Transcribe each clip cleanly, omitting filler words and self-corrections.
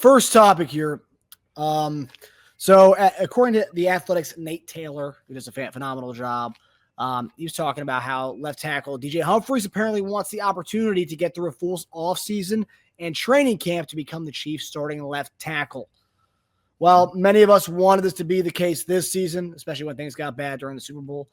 First topic here. According to the Athletics, Nate Taylor, who does a phenomenal job, he was talking about how left tackle DJ Humphries apparently wants the opportunity to get through a full offseason and training camp to become the Chiefs' starting left tackle. Well, many of us wanted this to be the case this season, especially when things got bad during the Super Bowl.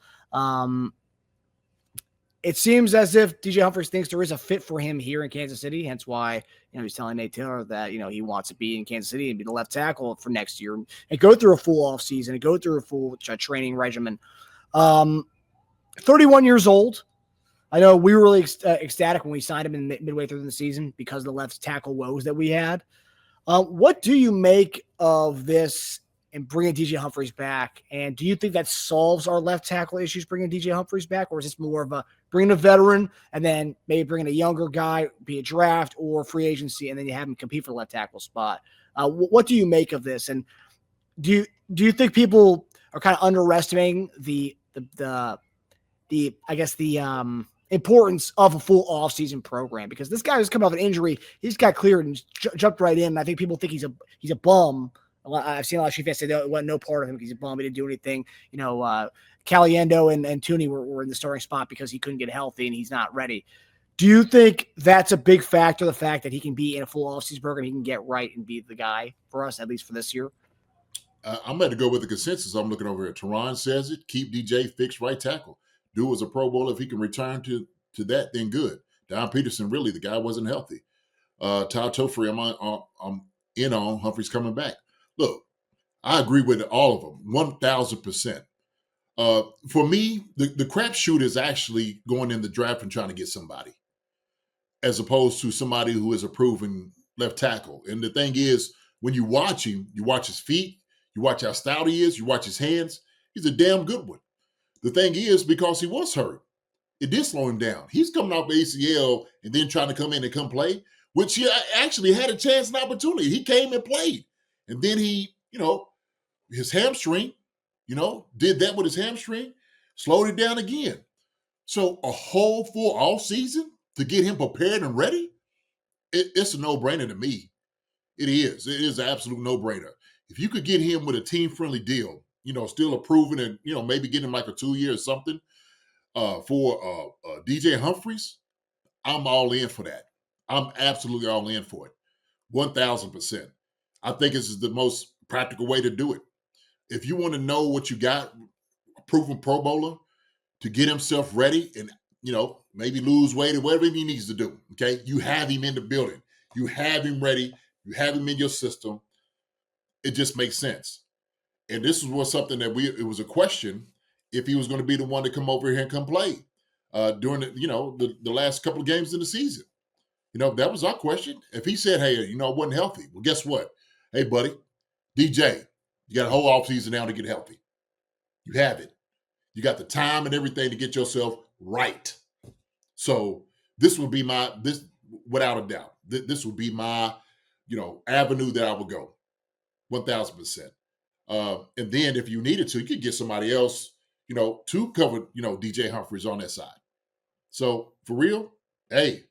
It seems as if DJ Humphries thinks there is a fit for him here in Kansas City, hence why he's telling Nate Taylor that he wants to be in Kansas City and be the left tackle for next year and go through a full offseason and go through a full training regimen. 31 years old. I know we were really ecstatic when we signed him in midway through the season because of the left tackle woes that we had. What do you make of this and bringing DJ Humphries back? And do you think that solves our left tackle issues, bringing DJ Humphries back? Or is this more of a bringing a veteran and then maybe bringing a younger guy, be a draft or free agency, and then you have him compete for the left tackle spot? What do you make of this? And do you think people are kind of underestimating the importance of a full offseason program? Because this guy has come off an injury. He's got cleared and jumped right in. I think people think he's a bum. I've seen a lot of Chiefs fans say that it wasn't no part of him because he's a bum. He didn't do anything. Caliendo and Tooney were in the starting spot because he couldn't get healthy and he's not ready. Do you think that's a big factor, the fact that he can be in a full offseason program, he can get right and be the guy for us, at least for this year? I'm going to go with the consensus. I'm looking over here. Teron says it. Keep DJ fixed right tackle. Do as a Pro Bowler. If he can return to that, then good. Don Peterson, really, the guy wasn't healthy. Todd Tofree, I'm in on Humphries coming back. Look, I agree with all of them, 1,000%. For me, the crapshoot is actually going in the draft and trying to get somebody, as opposed to somebody who is a proven left tackle. And the thing is, when you watch him, you watch his feet, you watch how stout he is, you watch his hands, he's a damn good one. The thing is, because he was hurt, it did slow him down. He's coming off ACL and then trying to come in and come play, which he actually had a chance and opportunity. He came and played. And then he, his hamstring, did that with his hamstring, slowed it down again. So a whole full off season to get him prepared and ready, it's a no-brainer to me. It is. It is an absolute no-brainer. If you could get him with a team-friendly deal, still approving and, maybe get him like a 2-year or something for DJ Humphries, I'm all in for that. I'm absolutely all in for it. 1,000%. I think this is the most practical way to do it. If you want to know what you got, a proven Pro Bowler to get himself ready and, maybe lose weight or whatever he needs to do, okay? You have him in the building. You have him ready. You have him in your system. It just makes sense. And this was something that it was a question if he was going to be the one to come over here and come play during the last couple of games in the season. That was our question. If he said, hey, I wasn't healthy, well, guess what? Hey, buddy, DJ, you got a whole offseason now to get healthy. You have it. You got the time and everything to get yourself right. So this would be without a doubt, this would be my, avenue that I would go. 1,000%. And then if you needed to, you could get somebody else, to cover, DJ Humphries on that side. So for real, hey,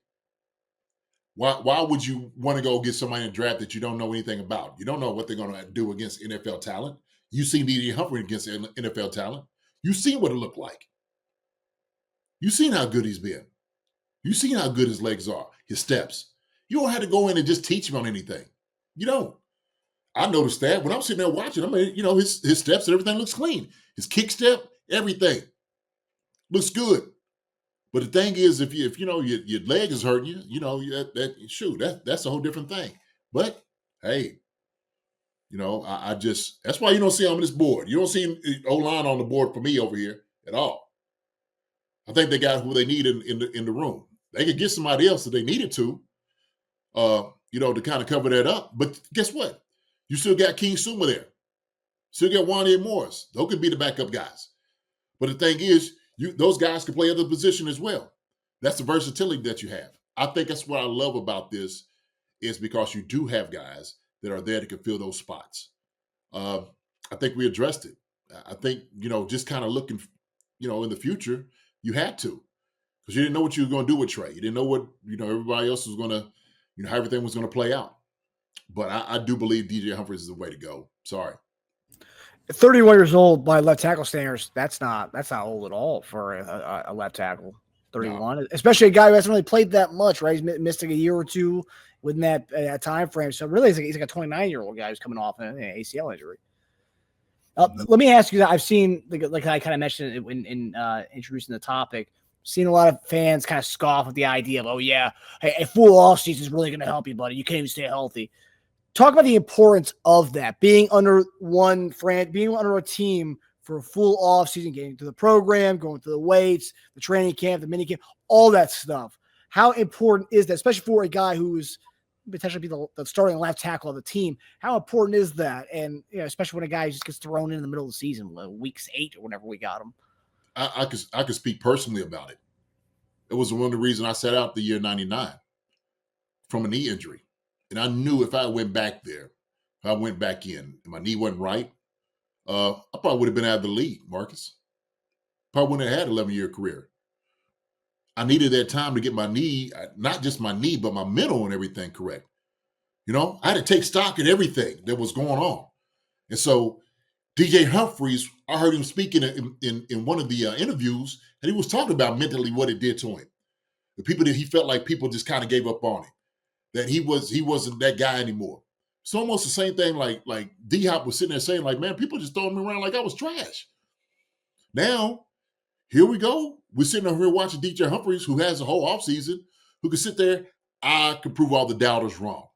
why would you want to go get somebody in the draft that you don't know anything about? You don't know what they're going to do against NFL talent. You've seen DJ Humphries against NFL talent. You've seen what it looked like. You've seen how good he's been. You've seen how good his legs are, his steps. You don't have to go in and just teach him on anything. You don't. I noticed that when I'm sitting there watching him, his steps and everything looks clean. His kick step, everything looks good. But the thing is, if your leg is hurting you, that's a whole different thing. But hey, I just, that's why you don't see him on this board. You don't see O-line on the board for me over here at all. I think they got who they need in the room. They could get somebody else if they needed to kind of cover that up. But guess what? You still got King Suma there. Still got Wanya Morris. Those could be the backup guys. But the thing is, those guys can play other position as well. That's the versatility that you have. I think that's what I love about this is because you do have guys that are there that can fill those spots. I think we addressed it. I think, just kind of looking, in the future, you had to. Because you didn't know what you were going to do with Trey. You didn't know what, everybody else was going to, how everything was going to play out. But I do believe DJ Humphries is the way to go. Sorry. 31 years old by left tackle standards. That's not old at all for a left tackle. 31, no. Especially a guy who hasn't really played that much, right? He's missed like a year or two within that time frame. So really, he's like a 29-year-old guy who's coming off an ACL injury. Let me ask you that. I've seen, like I kind of mentioned in introducing the topic, seen a lot of fans kind of scoff at the idea of, oh yeah, hey, a full offseason is really going to help you, buddy. You can't even stay healthy. Talk about the importance of that, being under being under a team for a full offseason, getting to the program, going through the weights, the training camp, the mini camp, all that stuff. How important is that, especially for a guy who's potentially be the starting left tackle of the team? How important is that? And especially when a guy just gets thrown in the middle of the season, weeks 8 or whenever we got him. I could speak personally about it. It was one of the reasons I sat out the year 99 from a knee injury. And I knew if I went back there, if I went back in, and my knee wasn't right, I probably would have been out of the league, Marcus. Probably wouldn't have had an 11-year career. I needed that time to get my knee, not just my knee, but my mental and everything correct. I had to take stock in everything that was going on. And so DJ Humphries, I heard him speaking in one of the interviews, and he was talking about mentally what it did to him. The people that he felt like people just kind of gave up on him, that he wasn't that guy anymore. It's almost the same thing like D-Hop was sitting there saying, like, man, people just throwing me around like I was trash. Now, here we go. We're sitting over here watching DJ Humphries, who has a whole offseason, who can sit there. I could prove all the doubters wrong.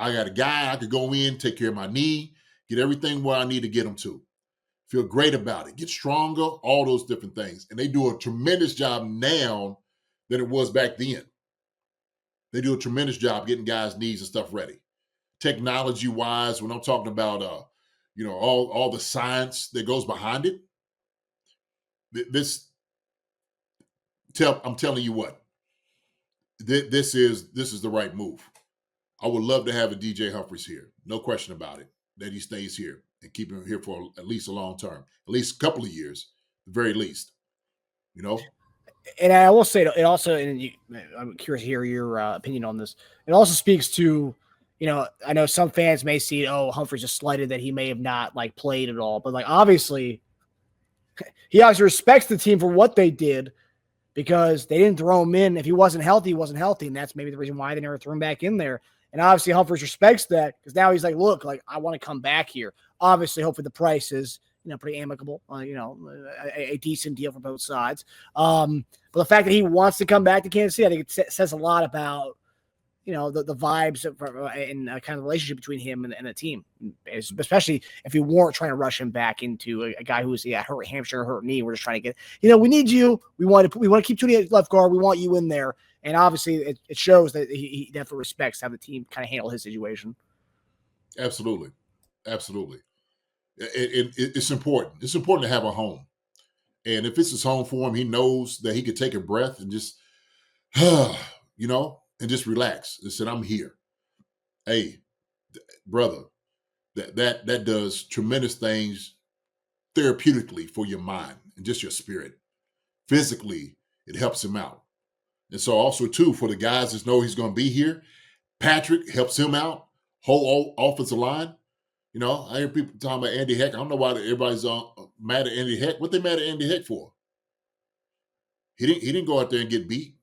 I got a guy, I could go in, take care of my knee, get everything where I need to get them to. Feel great about it, get stronger, all those different things. And they do a tremendous job now than it was back then. They do a tremendous job getting guys' knees and stuff ready. Technology-wise, when I'm talking about, all the science that goes behind it, I'm telling you what, this is the right move. I would love to have a DJ Humphries here. No question about it, that he stays here and keep him here for at least a long term, at least a couple of years, at the very least. And I will say it also, and I'm curious to hear your opinion on this. It also speaks to, I know some fans may see, Humphries is slighted that he may have not played at all, but obviously he obviously respects the team for what they did, because they didn't throw him in. If he wasn't healthy, he wasn't healthy, and that's maybe the reason why they never threw him back in there. And obviously Humphries respects that, because now he's like, look, I want to come back here. Obviously, hopefully the price is pretty amicable, a decent deal for both sides. But the fact that he wants to come back to Kansas City, I think it says a lot about the vibes and kind of the relationship between him and the team, especially if we weren't trying to rush him back into a guy who's hurt hamstring, hurt knee. We're just trying to get, we need you. We want to keep Tony at left guard. We want you in there. And obviously it shows that he definitely respects how the team kind of handle his situation. Absolutely. Absolutely. It's important. It's important to have a home. And if it's his home for him, he knows that he could take a breath and just, and just relax and said, I'm here. Hey, brother, that does tremendous things therapeutically for your mind and just your spirit. Physically, it helps him out. And so also, too, for the guys that know he's going to be here, Patrick helps him out, whole offensive line. I hear people talking about Andy Heck. I don't know why everybody's mad at Andy Heck. What they mad at Andy Heck for? He didn't go out there and get beat.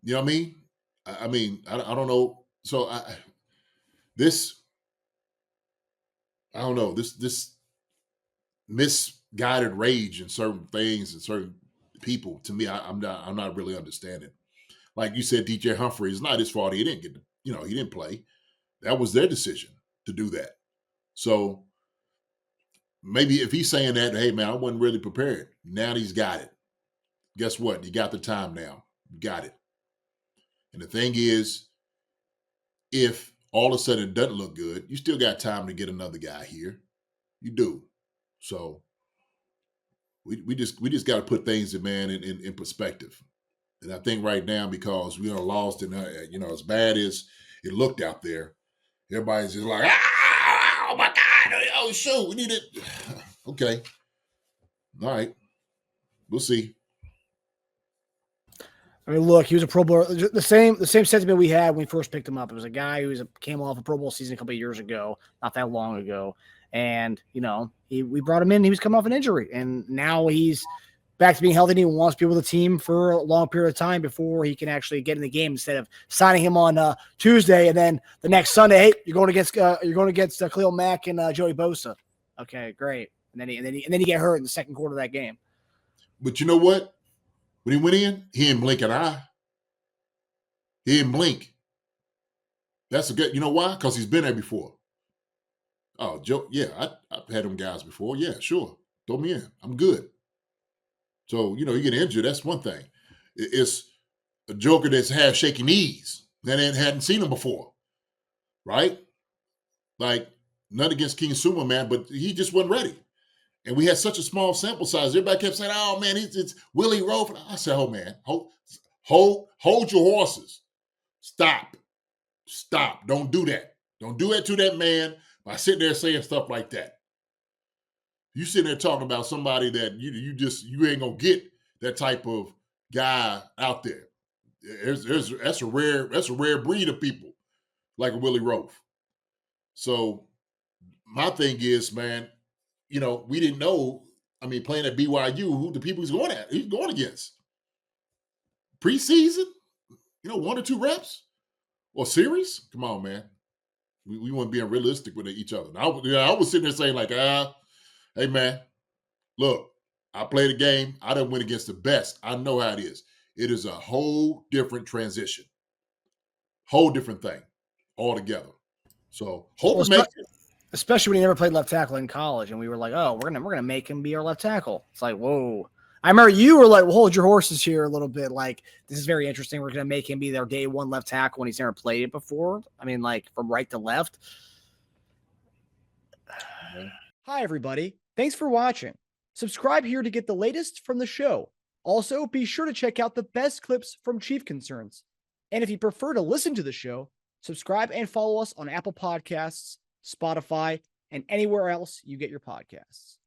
You know what I mean? I don't know. So this misguided rage in certain things and certain people, to me, I'm not really understanding. Like you said, DJ Humphries, it's not his fault. He didn't get he didn't play. That was their decision to do that. So maybe if he's saying that, hey man, I wasn't really prepared. Now he's got it. Guess what? You got the time now. You got it. And the thing is, if all of a sudden it doesn't look good, you still got time to get another guy here. You do. So we just got to put things in perspective. And I think right now, because we are lost in as bad as it looked out there, everybody's just like, oh my God, oh shoot, we need it. Okay. All right. We'll see. I mean, look, he was a Pro Bowler. The same sentiment we had when we first picked him up. It was a guy who came off a Pro Bowl season a couple of years ago, not that long ago, and we brought him in. He was coming off an injury, and now he's back to being healthy. And he wants to be with the team for a long period of time before he can actually get in the game. Instead of signing him on Tuesday and then the next Sunday, hey, you're going against Khalil Mack and Joey Bosa. Okay, great. And then he get hurt in the second quarter of that game. But you know what? When he went in, he didn't blink an eye. He didn't blink. That's a good. You know why? Because he's been there before. Oh, Joe. Yeah, I've had them guys before. Yeah, sure. Throw me in. I'm good. So you get injured. That's one thing. It's a joker that's had shaky knees that hadn't seen him before, right? Like nothing against King Suma, man, but he just wasn't ready. And we had such a small sample size. Everybody kept saying, "Oh man, it's Willie Rowe." I said, "Oh man, hold your horses. Stop. Don't do that. Don't do that to that man by sitting there saying stuff like that. You sitting there talking about somebody that you ain't gonna get that type of guy out there. That's a rare breed of people like a Willie Rowe. So my thing is, man, we didn't know. I mean, playing at BYU, who the people he's going against. Preseason, 1 or 2 reps or series. Come on, man. We want to be unrealistic with each other. I was sitting there saying like, hey man, look, I played a game. I done went against the best. I know how it is. It is a whole different transition, whole different thing altogether. So hope it makes it. Especially when he never played left tackle in college, and we were like, "Oh, we're gonna make him be our left tackle." It's like, whoa. I remember you were like, "Well, hold your horses here a little bit. Like, this is very interesting. We're gonna make him be their day one left tackle when he's never played it before." I mean, like from right to left. Hi, everybody. Thanks for watching. Subscribe here to get the latest from the show. Also, be sure to check out the best clips from Chief Concerns. And if you prefer to listen to the show, subscribe and follow us on Apple Podcasts, Spotify, and anywhere else you get your podcasts.